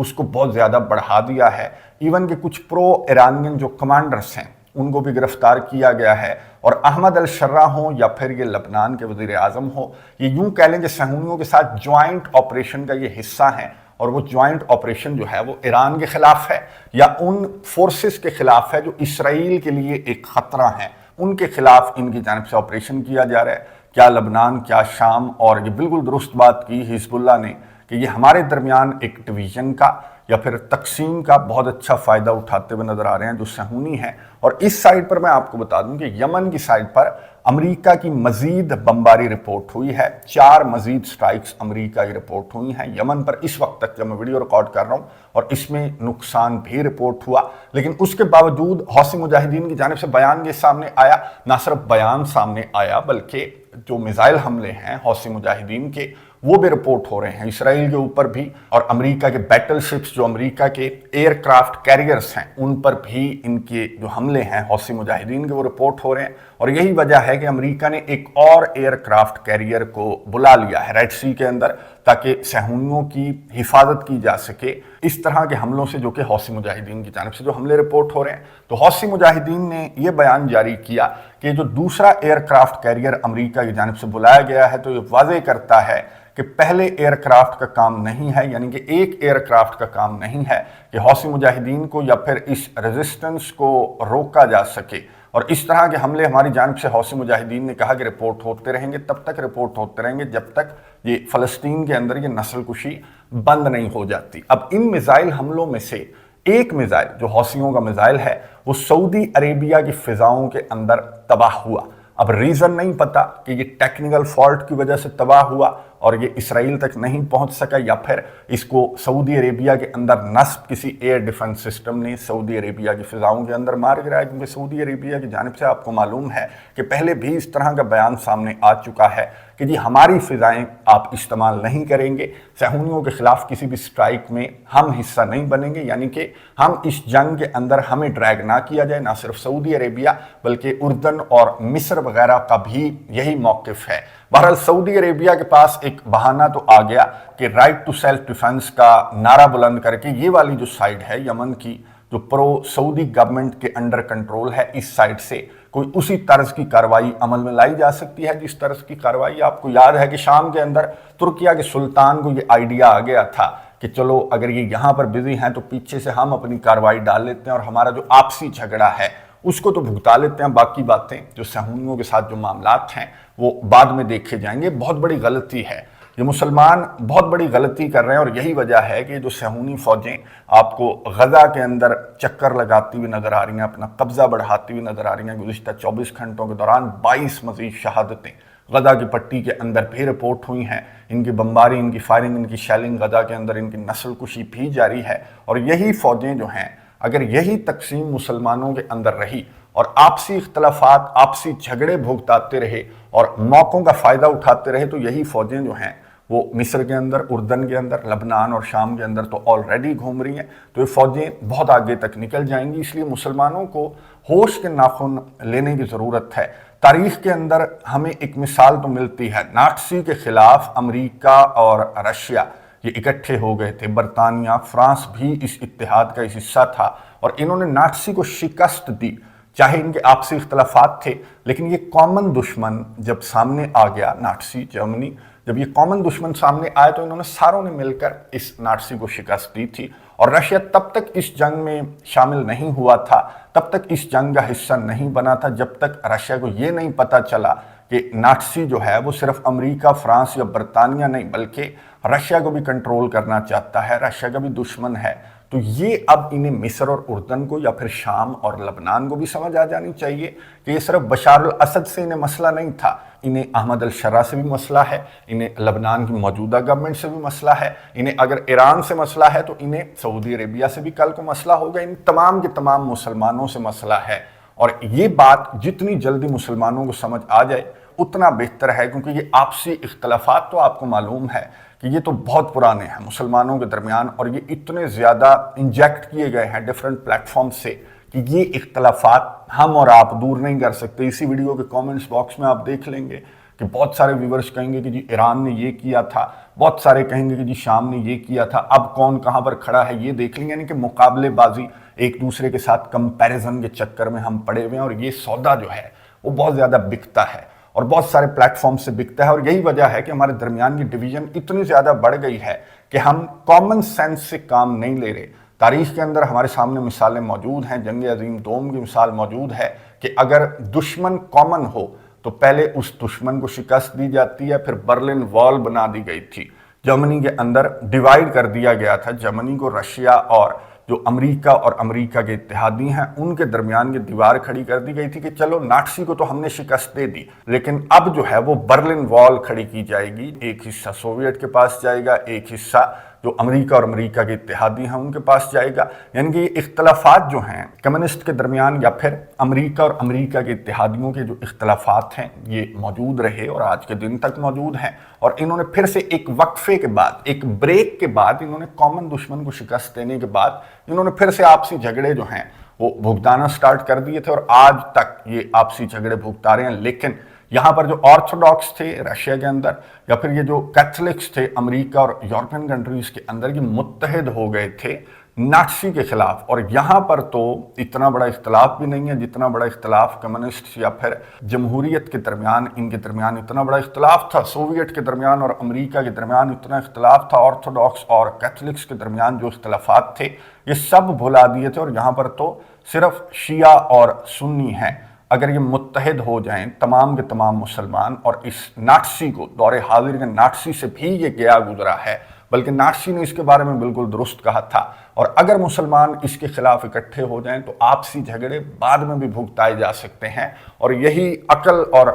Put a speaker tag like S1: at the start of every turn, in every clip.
S1: اس کو بہت زیادہ بڑھا دیا ہے. ایون کہ کچھ پرو ایرانین جو کمانڈرز ہیں ان کو بھی گرفتار کیا گیا ہے. اور احمد الشرا ہوں یا پھر یہ لبنان کے وزیر اعظم ہوں، یہ یوں کہہ لیں کہ صہیونیوں کے ساتھ جوائنٹ آپریشن کا یہ حصہ ہیں. اور وہ جوائنٹ آپریشن جو ہے وہ ایران کے خلاف ہے یا ان فورسز کے خلاف ہے جو اسرائیل کے لیے ایک خطرہ ہیں، ان کے خلاف ان کی جانب سے آپریشن کیا جا رہا ہے. کیا لبنان، کیا شام، اور یہ بالکل درست بات کی حزب اللہ نے کہ یہ ہمارے درمیان ایک ڈویژن کا یا پھر تقسیم کا بہت اچھا فائدہ اٹھاتے ہوئے نظر آ رہے ہیں جو صہیونی ہیں. اور اس سائڈ پر میں آپ کو بتا دوں کہ یمن کی سائڈ پر امریکہ کی مزید بمباری رپورٹ ہوئی ہے. 4 مزید سٹرائکس امریکہ کی رپورٹ ہوئی ہیں یمن پر اس وقت تک جب میں ویڈیو ریکارڈ کر رہا ہوں، اور اس میں نقصان بھی رپورٹ ہوا. لیکن اس کے باوجود حوثی مجاہدین کی جانب سے بیان یہ سامنے آیا، نہ صرف بیان سامنے آیا بلکہ جو میزائل حملے ہیں حوثی مجاہدین کے وہ بھی رپورٹ ہو رہے ہیں اسرائیل کے اوپر بھی، اور امریکہ کے بیٹل شپس جو امریکہ کے ایئر کرافٹ کیریئرز ہیں ان پر بھی ان کے جو حملے ہیں حوثی مجاہدین کے وہ رپورٹ ہو رہے ہیں. اور یہی وجہ ہے کہ امریکہ نے ایک اور ایئر کرافٹ کیریئر کو بلا لیا ہے ریڈ سی کے اندر تاکہ صہیونیوں کی حفاظت کی جا سکے اس طرح کے حملوں سے جو کہ حوثی مجاہدین کی جانب سے جو حملے رپورٹ ہو رہے ہیں. تو حوثی مجاہدین نے یہ بیان جاری کیا کہ جو دوسرا ایئر کرافٹ کیریئر امریکہ کی جانب سے بلایا گیا ہے تو یہ واضح کرتا ہے کہ پہلے ایئر کرافٹ کا کام نہیں ہے، یعنی کہ ایک ایئر کرافٹ کا کام نہیں ہے کہ حوثی مجاہدین کو یا پھر اس ریزسٹنس کو روکا جا سکے. اور اس طرح کے حملے ہماری جانب سے حوثی مجاہدین نے کہا کہ رپورٹ ہوتے رہیں گے، تب تک رپورٹ ہوتے رہیں گے جب تک یہ فلسطین کے اندر یہ نسل کشی بند نہیں ہو جاتی. اب ان میزائل حملوں میں سے ایک میزائل جو حوثیوں کا میزائل ہے وہ سعودی عربیہ کی فضاؤں کے اندر تباہ ہوا. اب ریزن نہیں پتا کہ یہ ٹیکنیکل فالٹ کی وجہ سے تباہ ہوا اور یہ اسرائیل تک نہیں پہنچ سکا یا پھر اس کو سعودی عربیہ کے اندر نصب کسی ایئر ڈیفنس سسٹم نے سعودی عربیہ کی فضاؤں کے اندر مار گرایا. کیونکہ سعودی عربیہ کی جانب سے آپ کو معلوم ہے کہ پہلے بھی اس طرح کا بیان سامنے آ چکا ہے کہ جی ہماری فضائیں آپ استعمال نہیں کریں گے، صہیونیوں کے خلاف کسی بھی سٹرائک میں ہم حصہ نہیں بنیں گے، یعنی کہ ہم اس جنگ کے اندر ہمیں ڈریگ نہ کیا جائے. نہ صرف سعودی عربیہ بلکہ اردن اور مصر وغیرہ کا بھی یہی موقف ہے. بہرحال سعودی عربیہ کے پاس ایک بہانہ تو آ گیا کہ رائٹ ٹو سیلف ڈیفنس کا نعرہ بلند کر کے یہ والی جو سائڈ ہے یمن کی جو پرو سعودی گورنمنٹ کے انڈر کنٹرول ہے، اس سائڈ سے کوئی اسی طرز کی کارروائی عمل میں لائی جا سکتی ہے جس طرز کی کارروائی آپ کو یاد ہے کہ شام کے اندر ترکیہ کے سلطان کو یہ آئیڈیا آ گیا تھا کہ چلو اگر یہ یہاں پر بزی ہیں تو پیچھے سے ہم اپنی کارروائی ڈال لیتے ہیں اور ہمارا جو آپسی جھگڑا ہے اس کو تو بھگتا لیتے ہیں، باقی باتیں جو صہیونیوں کے ساتھ جو معاملات ہیں وہ بعد میں دیکھے جائیں گے. بہت بڑی غلطی ہے، یہ مسلمان بہت بڑی غلطی کر رہے ہیں، اور یہی وجہ ہے کہ جو صہیونی فوجیں آپ کو غزہ کے اندر چکر لگاتی ہوئی نظر آ رہی ہیں، اپنا قبضہ بڑھاتی ہوئی نظر آ رہی ہیں. گزشتہ 24 گھنٹوں کے دوران 22 مزید شہادتیں غزہ کی پٹی کے اندر بھی رپورٹ ہوئی ہیں. ان کی بمباری، ان کی فائرنگ، ان کی شیلنگ غزہ کے اندر ان کی نسل کشی بھی جاری ہے. اور یہی فوجیں جو ہیں اگر یہی تقسیم مسلمانوں کے اندر رہی اور آپسی اختلافات، آپسی جھگڑے بھگتاتے رہے اور موقعوں کا فائدہ اٹھاتے رہے تو یہی فوجیں جو ہیں وہ مصر کے اندر، اردن کے اندر، لبنان اور شام کے اندر تو آلریڈی گھوم رہی ہیں، تو یہ فوجیں بہت آگے تک نکل جائیں گی. اس لیے مسلمانوں کو ہوش کے ناخن لینے کی ضرورت ہے. تاریخ کے اندر ہمیں ایک مثال تو ملتی ہے، ناٹسی کے خلاف امریکہ اور رشیا یہ اکٹھے ہو گئے تھے، برطانیہ، فرانس بھی اس اتحاد کا حصہ تھا اور انہوں نے ناٹسی کو شکست دی. چاہے ان کے آپسی اختلافات تھے لیکن یہ کامن دشمن جب سامنے آ گیا، ناٹسی جرمنی، جب یہ کامن دشمن سامنے آئے تو انہوں نے ساروں نے مل کر اس ناٹسی کو شکست دی تھی. اور رشیا تب تک اس جنگ میں شامل نہیں ہوا تھا، تب تک اس جنگ کا حصہ نہیں بنا تھا جب تک رشیا کو یہ نہیں پتا چلا کہ ناٹسی جو ہے وہ صرف امریکہ، فرانس یا برطانیہ نہیں بلکہ رشیا کو بھی کنٹرول کرنا چاہتا ہے، رشیا کا بھی دشمن ہے. تو یہ اب انہیں مصر اور اردن کو یا پھر شام اور لبنان کو بھی سمجھ آ جانی چاہیے کہ یہ صرف بشار الاسد سے انہیں مسئلہ نہیں تھا، انہیں احمد الشرا سے بھی مسئلہ ہے، انہیں لبنان کی موجودہ گورنمنٹ سے بھی مسئلہ ہے، انہیں اگر ایران سے مسئلہ ہے تو انہیں سعودی عربیہ سے بھی کل کو مسئلہ ہوگا. ان تمام کے تمام مسلمانوں سے مسئلہ ہے. اور یہ بات جتنی جلدی مسلمانوں کو سمجھ آ جائے اتنا بہتر ہے، کیونکہ یہ آپسی اختلافات تو آپ کو معلوم ہے کہ یہ تو بہت پرانے ہیں مسلمانوں کے درمیان، اور یہ اتنے زیادہ انجیکٹ کیے گئے ہیں ڈیفرنٹ پلیٹ فارم سے کہ یہ اختلافات ہم اور آپ دور نہیں کر سکتے. اسی ویڈیو کے کامنٹس باکس میں آپ دیکھ لیں گے کہ بہت سارے ویورز کہیں گے کہ جی ایران نے یہ کیا تھا، بہت سارے کہیں گے کہ جی شام نے یہ کیا تھا، اب کون کہاں پر کھڑا ہے یہ دیکھ لیں گے، یعنی کہ مقابلے بازی، ایک دوسرے کے ساتھ کمپیریزن کے چکر میں ہم پڑے ہوئے ہیں، اور یہ سودا جو ہے وہ بہت زیادہ بکتا ہے اور بہت سارے پلیٹ فارم سے بکتا ہے، اور یہی وجہ ہے کہ ہمارے درمیان کی ڈویژن اتنی زیادہ بڑھ گئی ہے کہ ہم کامن سینس سے کام نہیں لے رہے۔ تاریخ کے اندر ہمارے سامنے مثالیں موجود ہیں، جنگ عظیم دوم کی مثال موجود ہے کہ اگر دشمن کامن ہو تو پہلے اس دشمن کو شکست دی جاتی ہے، پھر برلن وال بنا دی گئی تھی، جرمنی کے اندر ڈیوائیڈ کر دیا گیا تھا، جرمنی کو رشیا اور جو امریکہ اور امریکہ کے اتحادی ہیں ان کے درمیان یہ دیوار کھڑی کر دی گئی تھی کہ چلو ناٹسی کو تو ہم نے شکست دے دی، لیکن اب جو ہے وہ برلن وال کھڑی کی جائے گی، ایک حصہ سوویٹ کے پاس جائے گا، ایک حصہ جو امریکہ اور امریکہ کے اتحادی ہیں ان کے پاس جائے گا، یعنی کہ یہ اختلافات جو ہیں کمیونسٹ کے درمیان یا پھر امریکہ اور امریکہ کے اتحادیوں کے جو اختلافات ہیں یہ موجود رہے اور آج کے دن تک موجود ہیں، اور انہوں نے پھر سے ایک وقفے کے بعد، ایک بریک کے بعد، انہوں نے کامن دشمن کو شکست دینے کے بعد انہوں نے پھر سے آپسی جھگڑے جو ہیں وہ بھگتانا سٹارٹ کر دیے تھے، اور آج تک یہ آپسی جھگڑے بھگتا رہے ہیں۔ لیکن یہاں پر جو آرتھوڈاکس تھے رشیا کے اندر یا پھر یہ جو کیتھولکس تھے امریکہ اور یورپین کنٹریز کے اندر، یہ متحد ہو گئے تھے ناٹسی کے خلاف، اور یہاں پر تو اتنا بڑا اختلاف بھی نہیں ہے جتنا بڑا اختلاف کمیونسٹ یا پھر جمہوریت کے درمیان، ان کے درمیان اتنا بڑا اختلاف تھا، سوویٹ کے درمیان اور امریکہ کے درمیان اتنا اختلاف تھا، آرتھوڈاکس اور کیتھولکس کے درمیان جو اختلافات تھے یہ سب بھلا دیے تھے، اور یہاں پر تو صرف شیعہ اور سنی ہیں۔ اگر یہ متحد ہو جائیں تمام کے تمام مسلمان، اور اس ناٹسی کو، دور حاضر کے ناٹسی سے بھی یہ گیا گزرا ہے، بلکہ ناٹسی نے اس کے بارے میں بالکل درست کہا تھا، اور اگر مسلمان اس کے خلاف اکٹھے ہو جائیں تو آپسی جھگڑے بعد میں بھی بھگتائے جا سکتے ہیں، اور یہی عقل اور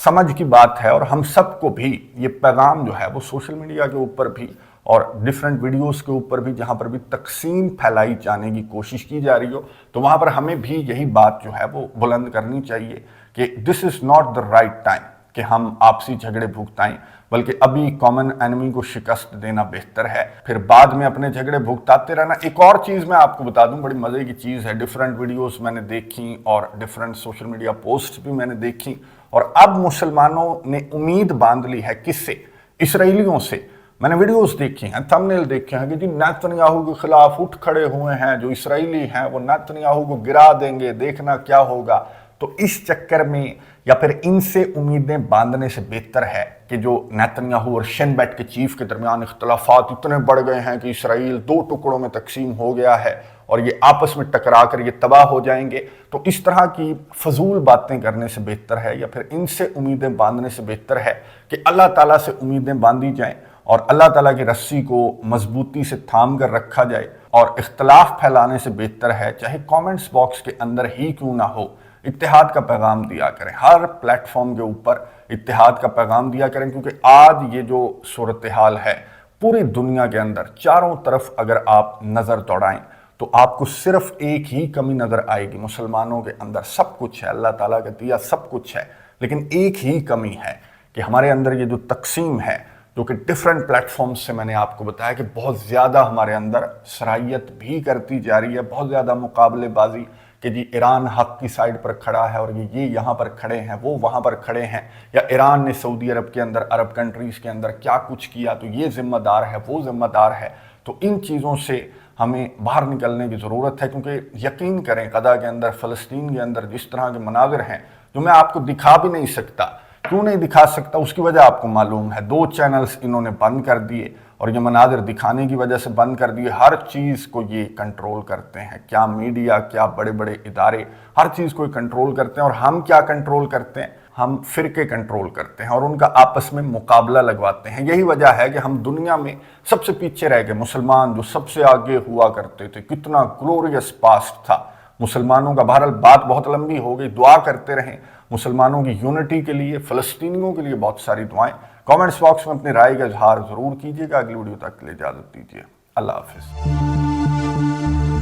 S1: سمجھ کی بات ہے، اور ہم سب کو بھی یہ پیغام جو ہے وہ سوشل میڈیا کے اوپر بھی اور ڈیفرنٹ ویڈیوز کے اوپر بھی جہاں پر بھی تقسیم پھیلائی جانے کی کوشش کی جا رہی ہو تو وہاں پر ہمیں بھی یہی بات جو ہے وہ بلند کرنی چاہیے کہ this is not the right time کہ ہم آپسی جھگڑے بھگتائیں، بلکہ ابھی کامن اینمی کو شکست دینا بہتر ہے، پھر بعد میں اپنے جھگڑے بھگتاتے رہنا۔ ایک اور چیز میں آپ کو بتا دوں، بڑی مزے کی چیز ہے، ڈیفرنٹ ویڈیوز میں نے دیکھی اور ڈیفرنٹ سوشل میڈیا پوسٹ بھی میں نے دیکھی، اور اب مسلمانوں نے امید باندھ لی ہے کس سے؟ اسرائیلیوں سے۔ میں نے ویڈیوز دیکھی ہیں، تھمبنیل دیکھے ہیں کہ جی نیتنیاہو کے خلاف اٹھ کھڑے ہوئے ہیں، جو اسرائیلی ہیں وہ نیتنیاہو کو گرا دیں گے، دیکھنا کیا ہوگا۔ تو اس چکر میں یا پھر ان سے امیدیں باندھنے سے بہتر ہے کہ جو نیتنیاہو اور شن بیٹ کے چیف کے درمیان اختلافات اتنے بڑھ گئے ہیں کہ اسرائیل 2 ٹکڑوں میں تقسیم ہو گیا ہے اور یہ آپس میں ٹکرا کر یہ تباہ ہو جائیں گے، تو اس طرح کی فضول باتیں کرنے سے بہتر ہے یا پھر ان سے امیدیں باندھنے سے بہتر ہے کہ اللہ تعالیٰ سے امیدیں باندھی جائیں اور اللہ تعالیٰ کی رسی کو مضبوطی سے تھام کر رکھا جائے، اور اختلاف پھیلانے سے بہتر ہے چاہے کامنٹس باکس کے اندر ہی کیوں نہ ہو، اتحاد کا پیغام دیا کریں، ہر پلیٹ فارم کے اوپر اتحاد کا پیغام دیا کریں، کیونکہ آج یہ جو صورتحال ہے پوری دنیا کے اندر چاروں طرف اگر آپ نظر دوڑائیں تو آپ کو صرف ایک ہی کمی نظر آئے گی، مسلمانوں کے اندر سب کچھ ہے، اللہ تعالیٰ کا دیا سب کچھ ہے، لیکن ایک ہی کمی ہے کہ ہمارے اندر یہ جو تقسیم ہے، جو کہ ڈیفرنٹ پلیٹ فارمز سے میں نے آپ کو بتایا کہ بہت زیادہ ہمارے اندر صلاحیت بھی کرتی جا رہی ہے، بہت زیادہ مقابلے بازی کہ جی ایران حق کی سائیڈ پر کھڑا ہے اور یہ یہاں پر کھڑے ہیں، وہ وہاں پر کھڑے ہیں، یا ایران نے سعودی عرب کے اندر، عرب کنٹریز کے اندر کیا کچھ کیا تو یہ ذمہ دار ہے، وہ ذمہ دار ہے۔ تو ان چیزوں سے ہمیں باہر نکلنے کی ضرورت ہے، کیونکہ یقین کریں غزہ کے اندر، فلسطین کے اندر جس طرح کے مناظر ہیں جو میں آپ کو دکھا بھی نہیں سکتا، کیوں نہیں دکھا سکتا اس کی وجہ آپ کو معلوم ہے، 2 چینلز انہوں نے بند کر دیے اور یہ مناظر دکھانے کی وجہ سے بند کر دیے، ہر چیز کو یہ کنٹرول کرتے ہیں، کیا میڈیا، کیا بڑے بڑے ادارے، ہر چیز کو کنٹرول کرتے ہیں، اور ہم کیا کنٹرول کرتے ہیں؟ ہم فرقے کنٹرول کرتے ہیں اور ان کا آپس میں مقابلہ لگواتے ہیں۔ یہی وجہ ہے کہ ہم دنیا میں سب سے پیچھے رہ گئے، مسلمان جو سب سے آگے ہوا کرتے تھے، کتنا گلوریس پاسٹ تھا مسلمانوں کا۔ بہرحال بات بہت لمبی ہو گئی، دعا کرتے رہیں مسلمانوں کی یونٹی کے لیے، فلسطینیوں کے لیے بہت ساری دعائیں۔ کامنٹس باکس میں اپنی رائے کا اظہار ضرور کیجیے گا۔ اگلی ویڈیو تک کے لیے اجازت دیجیے، اللہ حافظ۔